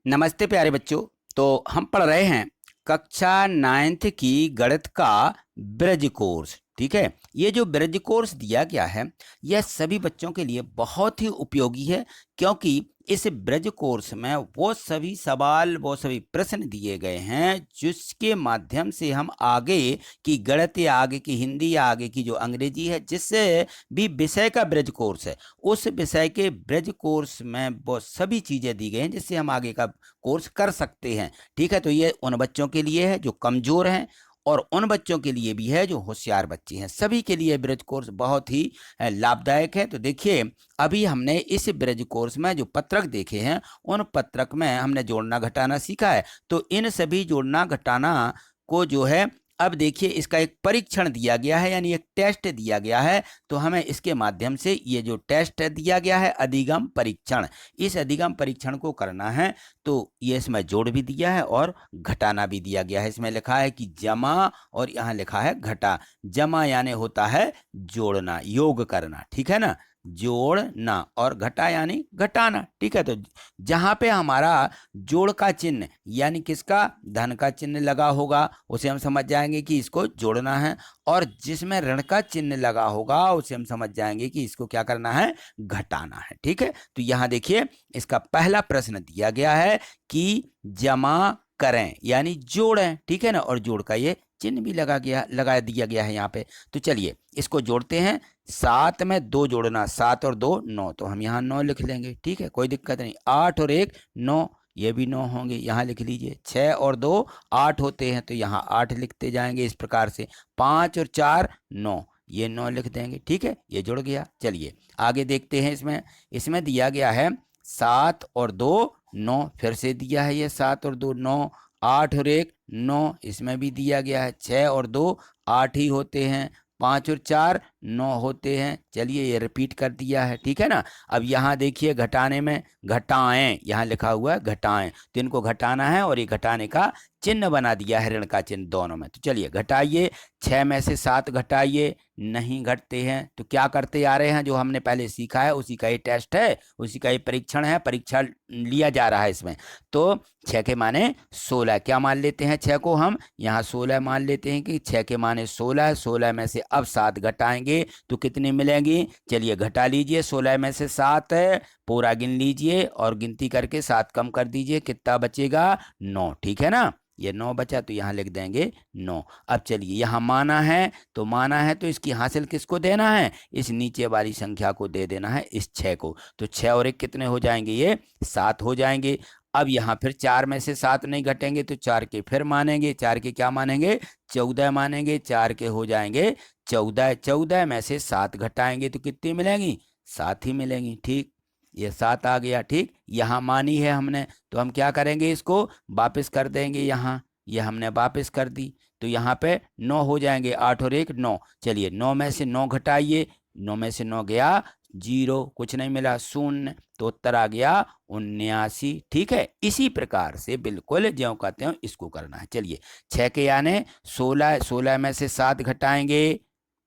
नमस्ते प्यारे बच्चों। तो हम पढ़ रहे हैं कक्षा 9th की गणित का ब्रज कोर्स। ठीक है, ये जो ब्रज कोर्स दिया गया है यह सभी बच्चों के लिए बहुत ही उपयोगी है, क्योंकि इस ब्रज कोर्स में वो सभी सवाल वो सभी प्रश्न दिए गए हैं जिसके माध्यम से हम आगे की गणित या आगे की हिंदी या आगे की जो अंग्रेजी है, जिससे भी विषय का ब्रज कोर्स है, उस विषय के ब्रज कोर्स में वो सभी चीजें दी गई हैं जिससे हम आगे का कोर्स कर सकते हैं। ठीक है, तो ये उन बच्चों के लिए है जो कमजोर हैं और उन बच्चों के लिए भी है जो होशियार बच्चे हैं। सभी के लिए ब्रज कोर्स बहुत ही लाभदायक है। तो देखिए, अभी हमने इस ब्रज कोर्स में जो पत्रक देखे हैं उन पत्रक में हमने जोड़ना घटाना सीखा है। तो इन सभी जोड़ना घटाना को जो है, अब देखिए इसका एक परीक्षण दिया गया है, यानी एक टेस्ट दिया गया है। तो हमें इसके माध्यम से ये जो टेस्ट दिया गया है अधिगम परीक्षण, इस अधिगम परीक्षण को करना है। तो ये इसमें जोड़ भी दिया है और घटाना भी दिया गया है। इसमें लिखा है कि जमा और यहाँ लिखा है घटा। जमा यानी होता है जोड़ना, योग करना, ठीक है ना, जोड़ना, और घटा यानी घटाना। ठीक है, तो जहां पे हमारा जोड़ का चिन्ह यानी किसका, धन का चिन्ह लगा होगा उसे हम समझ जाएंगे कि इसको जोड़ना है, और जिसमें ऋण का चिन्ह लगा होगा उसे हम समझ जाएंगे कि इसको क्या करना है, घटाना है। ठीक है, तो यहाँ देखिए इसका पहला प्रश्न दिया गया है कि जमा करें यानी जोड़ें। ठीक है ना, और जोड़ का ये चिन्ह भी लगा दिया गया है यहाँ पे। तो चलिए इसको जोड़ते हैं। 7 में 2 जोड़ना, 7 और 2 9, तो हम यहाँ 9 लिख लेंगे। ठीक है, कोई दिक्कत नहीं। 8 और 1 9, ये भी 9 होंगे, यहाँ लिख लीजिए। 6 और 2 8 होते हैं, तो यहाँ 8 लिखते जाएंगे इस प्रकार से। 5 और 4 9, ये 9 लिख देंगे। ठीक है, ये जुड़ गया। चलिए आगे देखते हैं। इसमें दिया गया है 7 और 2 9, फिर से दिया है ये 7 और 2 9। 8 और 1 9, इसमें भी दिया गया है। 6 और 2 8 ही होते हैं। 5 और 4 9 होते हैं। चलिए ये रिपीट कर दिया है। ठीक है ना, अब यहाँ देखिए घटाने में घटाएं, यहाँ लिखा हुआ है घटाएं, तो इनको घटाना है और ये घटाने का चिन्ह बना दिया है, ऋण का चिन्ह दोनों में। तो चलिए घटाइए। 6 में से 7 घटाइए, नहीं घटते हैं। तो क्या करते आ रहे हैं, जो हमने पहले सीखा है उसी का ये टेस्ट है, उसी का ये परीक्षण है, परीक्षा लिया जा रहा है इसमें। तो 6 के माने 16, क्या मान लेते हैं 6 को हम, यहाँ 16 मान लेते हैं कि 6 के माने 16। 16 में से अब 7 घटाएंगे तो कितनी मिलेंगी, चलिए घटा लीजिए। 16 में से 7 पूरा गिन लीजिए और गिनती करके 7 कम कर दीजिए, कितना बचेगा 9। ठीक है ना, ये 9 बचा, तो यहाँ लिख देंगे 9। अब चलिए यहाँ माना है, तो माना है तो इसकी हासिल किसको देना है, इस नीचे वाली संख्या को दे देना है, इस 6 को। तो 6 और 1 कितने हो जाएंगे, ये 7 हो जाएंगे। अब यहाँ फिर 4 में से 7 नहीं घटेंगे तो 4 के फिर मानेंगे। 4 के क्या मानेंगे, 14 मानेंगे। 4 के हो जाएंगे 14। 14 में से 7 घटाएंगे तो कितनी मिलेंगी, 7 ही मिलेंगी। ठीक, ये 7 आ गया। ठीक, यहाँ मानी है हमने, तो हम क्या करेंगे, इसको वापस कर देंगे। यहाँ ये हमने वापस कर दी, तो यहाँ पे 9 हो जाएंगे। 8 और 1 9। चलिए 9 में से 9 घटाइए, 9 में से 9 गया 0, कुछ नहीं मिला, 0, तो उत्तर आ गया 79। ठीक है, इसी प्रकार से बिल्कुल ज्यों कहते हो इसको करना है। चलिए 6 के यानी 16, 16 में से 7 घटाएंगे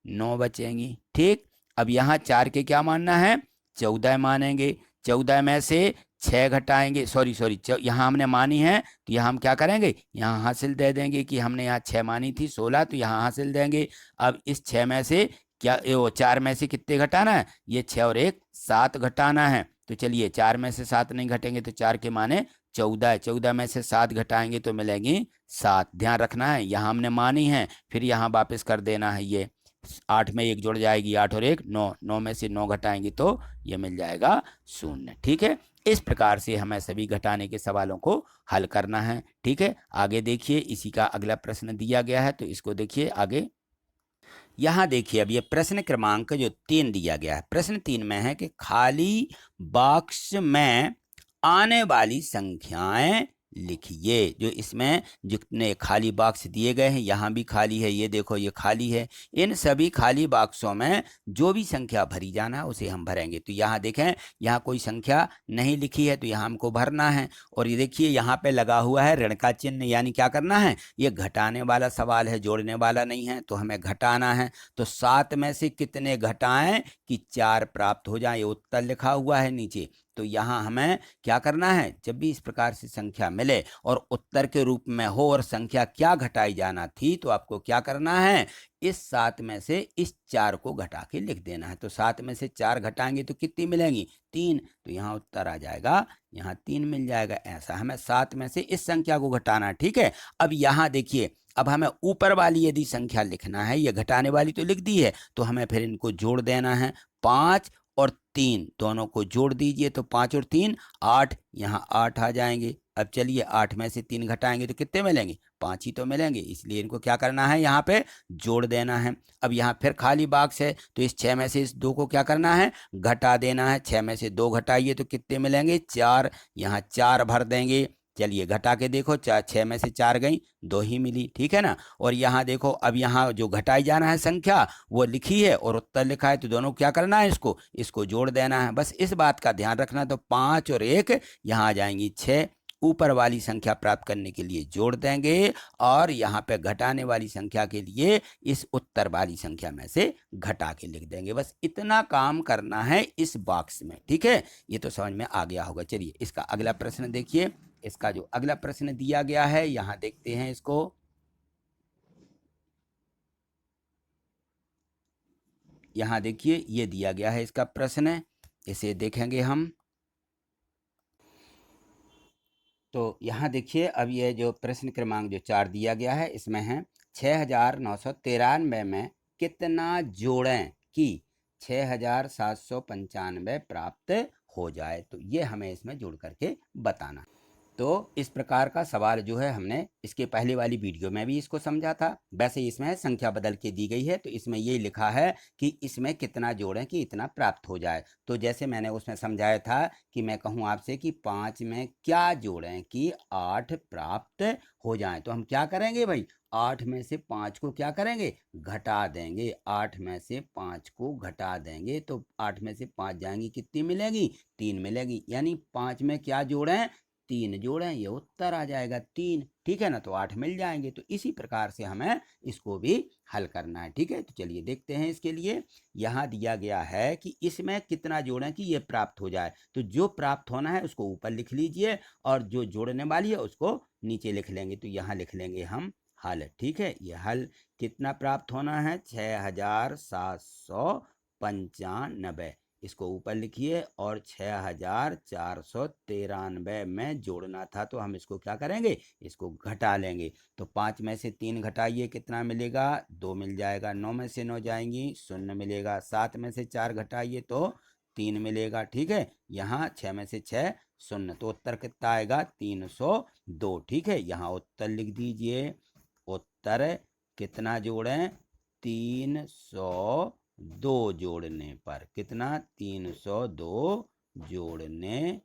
9 बचेंगी। ठीक, अब यहाँ 4 के क्या मानना है, 14 मानेंगे। 14 में से 6 घटाएंगे, सॉरी यहाँ हमने मानी है, तो यहाँ हम क्या करेंगे, यहाँ हासिल दे देंगे कि हमने यहाँ 6 मानी थी 16, तो यहाँ हासिल देंगे। अब इस 6 में से क्या, वो 4 में से कितने घटाना है, ये 6 और 1 7 घटाना है। तो चलिए 4 में से 7 नहीं घटेंगे तो 4 के माने 14। 14 में से 7 घटाएंगे तो मिलेंगी 7। ध्यान रखना है, यहाँ हमने मानी है, फिर यहाँ वापस कर देना है। ये 8 में 1 जुड़ जाएगी, 8 और 1 9, 9 में से 9 घटाएंगे तो ये मिल जाएगा 0। ठीक है, इस प्रकार से हमें सभी घटाने के सवालों को हल करना है। ठीक है, आगे देखिए, इसी का अगला प्रश्न दिया गया है, तो इसको देखिए आगे। यहाँ देखिए अब ये प्रश्न क्रमांक जो 3 दिया गया है, प्रश्न 3 में है कि खाली बॉक्स में आने वाली संख्याएं लिखिए। जो इसमें जितने खाली बॉक्स दिए गए हैं, यहाँ भी खाली है, ये देखो ये खाली है। इन सभी खाली बॉक्सों में जो भी संख्या भरी जाना है उसे हम भरेंगे। तो यहाँ देखें, यहाँ कोई संख्या नहीं लिखी है तो यहाँ हमको भरना है। और ये देखिए यहाँ पे लगा हुआ है ऋण का चिन्ह, यानी क्या करना है, ये घटाने वाला सवाल है, जोड़ने वाला नहीं है, तो हमें घटाना है। तो 7 में से कितने घटाएं कि 4 प्राप्त हो जाए, ये उत्तर लिखा हुआ है नीचे। तो यहाँ हमें क्या करना है, जब भी इस प्रकार से संख्या मिले और उत्तर के रूप में हो और संख्या क्या घटाई जाना थी, तो आपको क्या करना है, इस 7 में से इस 4 को घटा के लिख देना है। तो 7 में से 4 घटाएंगे तो कितनी मिलेंगी, 3। तो यहाँ उत्तर आ जाएगा, यहाँ 3 मिल जाएगा। ऐसा हमें 7 में से इस संख्या को घटाना है। ठीक है, अब यहाँ देखिए, अब हमें ऊपर वाली यदि संख्या लिखना है, ये घटाने वाली तो लिख दी है, तो हमें फिर इनको जोड़ देना है। 5 और 3 दोनों को जोड़ दीजिए, तो 5 और 3 8, यहाँ 8 आ जाएंगे। अब चलिए 8 में से 3 घटाएंगे तो कितने मिलेंगे, 5 ही तो मिलेंगे, इसलिए इनको क्या करना है, यहाँ पे जोड़ देना है। अब यहाँ फिर खाली बॉक्स है, तो इस 6 में से इस 2 को क्या करना है, घटा देना है। 6 में से 2 घटाइए तो कितने मिलेंगे, 4, यहाँ 4 भर देंगे। चलिए घटा के देखो, 6 में से 4 गई, 2 ही मिली। ठीक है ना, और यहाँ देखो, अब यहाँ जो घटाई जाना है संख्या वो लिखी है और उत्तर लिखा है, तो दोनों क्या करना है, इसको जोड़ देना है। बस इस बात का ध्यान रखना। तो 5 और 1 यहाँ आ जाएंगी 6, ऊपर वाली संख्या प्राप्त करने के लिए जोड़ देंगे, और यहाँ पे घटाने वाली संख्या के लिए इस उत्तर वाली संख्या में से घटा के लिख देंगे। बस इतना काम करना है इस बॉक्स में। ठीक है, ये तो समझ में आ गया होगा। चलिए इसका अगला प्रश्न देखिए। इसका जो अगला प्रश्न दिया गया है, यहाँ देखते हैं इसको। यहाँ देखिए, ये दिया गया है इसका प्रश्न, इसे देखेंगे हम। तो यहाँ देखिए, अब ये जो प्रश्न क्रमांक जो 4 दिया गया है, इसमें है 6993 में कितना जोड़ें कि 6795 प्राप्त हो जाए। तो ये हमें इसमें जोड़ करके बताना। तो इस प्रकार का सवाल जो है, हमने इसके पहले वाली वीडियो में भी इसको समझा था। वैसे इसमें संख्या बदल के दी गई है, तो इसमें ये लिखा है कि इसमें कितना जोड़ें कि इतना प्राप्त हो जाए। तो जैसे मैंने उसमें समझाया था कि मैं कहूँ आपसे कि 5 में क्या जोड़ें कि 8 प्राप्त हो जाए, तो हम क्या करेंगे भाई, 8 में से 5 को क्या करेंगे, घटा देंगे। 8 में से 5 को घटा देंगे, तो 8 में से 5 जाएंगी, कितनी मिलेगी, 3 मिलेगी। यानी 5 में क्या जोड़ें, 3 जोड़ें, ये उत्तर आ जाएगा 3। ठीक है ना, तो 8 मिल जाएंगे। तो इसी प्रकार से हमें इसको भी हल करना है। ठीक है, तो चलिए देखते हैं इसके लिए। यहाँ दिया गया है कि इसमें कितना जोड़ें कि ये प्राप्त हो जाए। तो जो प्राप्त होना है उसको ऊपर लिख लीजिए, और जो जोड़ने वाली है उसको नीचे लिख लेंगे। तो यहाँ लिख लेंगे हम हल। ठीक है, ये हल कितना प्राप्त होना है, 6795, इसको ऊपर लिखिए, और 6493 में जोड़ना था, तो हम इसको क्या करेंगे, इसको घटा लेंगे। तो 5 में से 3 घटाइए, कितना मिलेगा, 2 मिल जाएगा। 9 में से 9 जाएंगी, 0 मिलेगा। 7 में से 4 घटाइए तो 3 मिलेगा। ठीक है, यहाँ 6 में से 6 0, तो उत्तर कितना आएगा, 302। ठीक है, यहाँ उत्तर लिख दीजिए। उत्तर कितना जोड़ें, 302 जोड़ने पर। कितना, 302 जोड़ने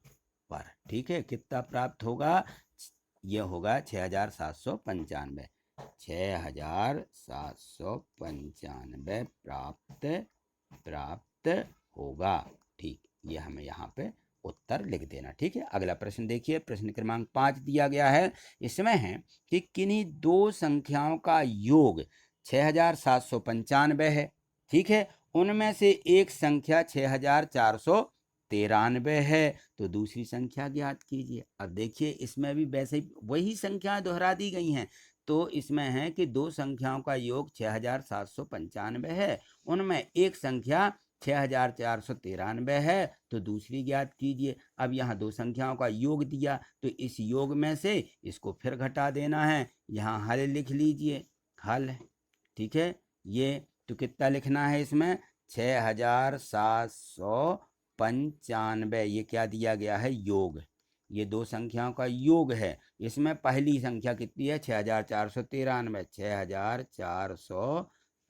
पर। ठीक है, कितना प्राप्त होगा, यह होगा 6795। 6795 प्राप्त होगा। ठीक, ये हमें यहाँ पे उत्तर लिख देना। ठीक है, अगला प्रश्न देखिए। प्रश्न क्रमांक 5 दिया गया है, इसमें है कि किन्हीं दो संख्याओं का योग 6795 है। ठीक है, उनमें से एक संख्या 6493 है, तो दूसरी संख्या ज्ञात कीजिए। अब देखिए, इसमें भी वैसे ही वही संख्याएं दोहरा दी गई हैं। तो इसमें है कि दो संख्याओं का योग 6795 है, उनमें एक संख्या 6493 है, तो दूसरी ज्ञात कीजिए। अब यहाँ दो संख्याओं का योग दिया, तो इस योग में से इसको फिर घटा देना है। यहाँ हल लिख लीजिए, हल। ठीक है, ये तो कितना लिखना है इसमें, 6795, ये क्या दिया गया है, योग। ये दो संख्याओं का योग है। इसमें पहली संख्या कितनी है, 6493।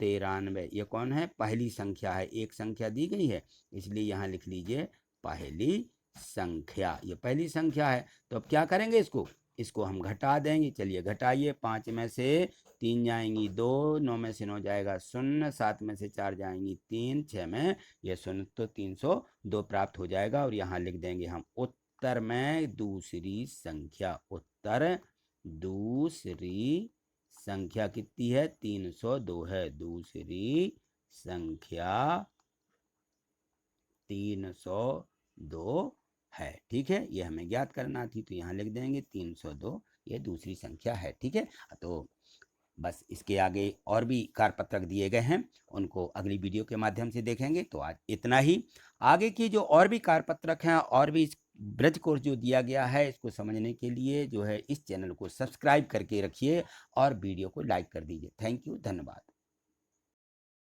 6493, ये कौन है, पहली संख्या है। एक संख्या दी गई है, इसलिए यहाँ लिख लीजिए पहली संख्या, ये पहली संख्या है। तो अब क्या करेंगे, इसको हम घटा देंगे। चलिए घटाइए, 5 में से 3 जाएंगी 2, 9 में से 9 जाएगा 0, 7 में से 4 जाएंगी 3, 6 में ये 0, तो 302 प्राप्त हो जाएगा। और यहाँ लिख देंगे हम उत्तर में दूसरी संख्या। उत्तर दूसरी संख्या कितनी है, 302 है। दूसरी संख्या 302 है। ठीक है, ये हमें ज्ञात करना थी, तो यहाँ लिख देंगे 302 ये दूसरी संख्या है। ठीक है, तो बस इसके आगे और भी कार्यपत्रक दिए गए हैं, उनको अगली वीडियो के माध्यम से देखेंगे। तो आज इतना ही। आगे की जो और भी कार्यपत्रक हैं और भी इस ब्रज कोर्स जो दिया गया है, इसको समझने के लिए जो है इस चैनल को सब्सक्राइब करके रखिए और वीडियो को लाइक कर दीजिए। थैंक यू, धन्यवाद।